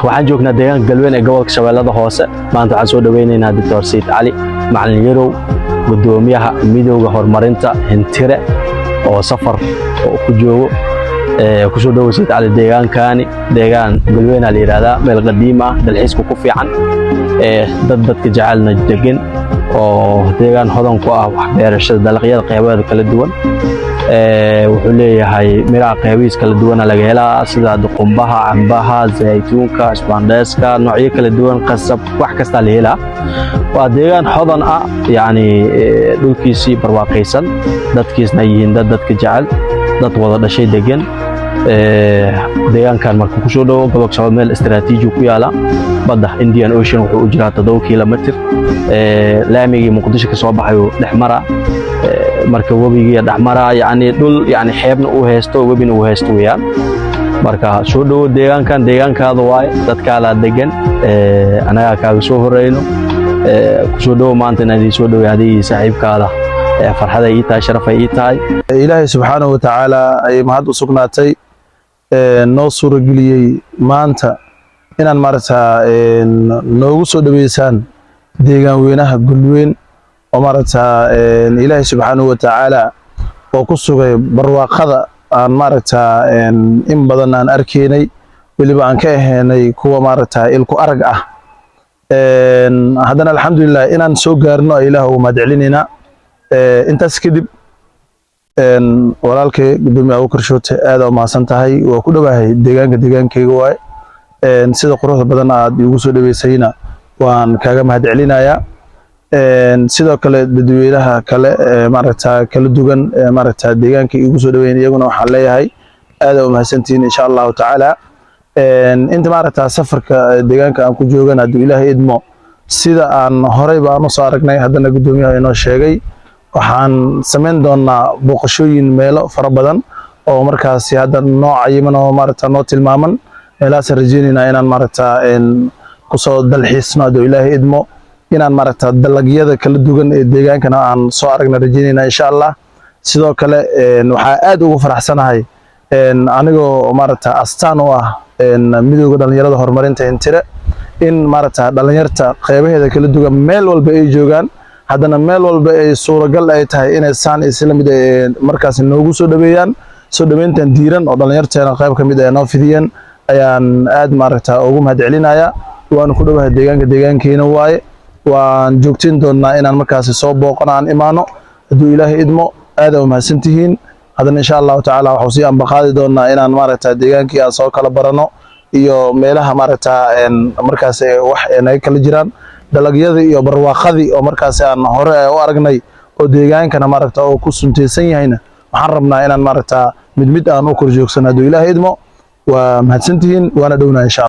waxaan joognaa deegaanka galween ee gobolka Shabeellada Hoose maanta waxaan soo dhaweynaynaa Dr. Said Cali Macalin Yarow gudoomiyaha midowga horumarinta Hintire oo safar ku joogo ku soo dhawo Said Cali deegaan galween la yiraahdaa meel qadiim ah dalxiisku ku fiican dadka jecelna degan oo deegaan hodan ku ah wax beerashada dalagyada qaybaha kala duwan wuxuu leeyahay miraha qaybiis kala duwan laga helaa sida qumbaha cambaha zaytuunka isbaandheeska noocyo kala duwan qasab wax kasta la helaa waa deegaan hodan ah yani dhulkiisii barwaaqaysan dadkiisna yihiin dadka jecel dad wada dhashay degan deegaankan markuu ku soo dhawo gobolka Shabeelle meel istiraatiiji ku yaala badda Indian Ocean wuxuu u jiraa 7 kiiloomitir laamigii Muqdisho ka soo baxayo dhexmara marka wabiga dhaxmara yani dhul yani xeebna uu haysto wabina uu haysto weeyaan marka soo dhawo deegaankaada waay dadka la degan anaga kaaga soo horeyno ku soo dhawo maanta inay soo dhawaadii saaxiibkaada farxada ay tahay sharaf ay tahay Ilaahay subhanahu wa ta'ala ay mahad u sugnaatay noo suurageliyay maanta inaan marata noogu soo dhaweysaan deegaan weynaha Galween oo marata Ilaahay subhanahu wa ta'ala oo ku sugay barwaaqada aan marata in badan aan arkaynay waliba aan ka ahaynay kuwa marata ilku arag ah hadana alxamdulillah inaan soo gaarno Ilaahay u madcelinina intaas kadib walaalkay gudoomiyaha uu karshoote aad u maasan tahay waa ku dhawahay deegaankayga waay sida quruxda badan aad igu soo dhaweysayna waan kaaga mahadcelinayaa sidoo kale dadweynaha kale marata kala duwan marata deegaanka igu soo dhaweyn iyaguna waxaan leeyahay aad u mahadsantiin insha Allah ta'ala inta marata safarka deegaanka aan ku joogana hadii Ilaahay idmo sida aan horey baan u soo aragnay hadana gudoomiyaha inoo sheegay waxaan sameyn doonaa booqashooyin meelo fara badan oo markaas hadda nooc yiman oo marata noo tilmaaman meelaas rajeynina inaan marata ku soo dalxiisno hadii Ilaahay idmo inaan marata dalagyada kala duwan ee deegaankana aan soo aragna rajeynina insha Allah sidoo kale waxa aad ugu faraxsanahay anigoo marata astaan u ah midowga dhalinyarada horumarinta Hintire in marata dhalinyarta qaybaheeda kala duwan meel walba ay joogan hadana meel walba ay suuragal ay tahay inay saan isla mid markaas noogu soo dhaweeyaan soo dhaweyntan diiran oo dhalinyarteena qayb kamid ah noo fidiyeen ayaan aad marata ugu mahadcelinayaa waan ku dhawahay deegaankeena waaye waan joogtiin doonaa inaan markaas soo booqanaan imaano haduu Ilaahay idmo aad u mahadsantihiin hadana insha Allah ta'ala waxu si aan baqaadi doonaa inaan marata deegaankii aan soo kala barano iyo meelaha marata markaas wax ay kala jiraan dalagyada iyo barwaaqadii oo markaas aan hore u aragnay oo deegaankana marata oo ku sunteysan yahayna waxaan rabnaa inaan marata mid aan u kor joogsano haduu Ilaahay idmo waa mahadsantihiin waana dhowna insha Allah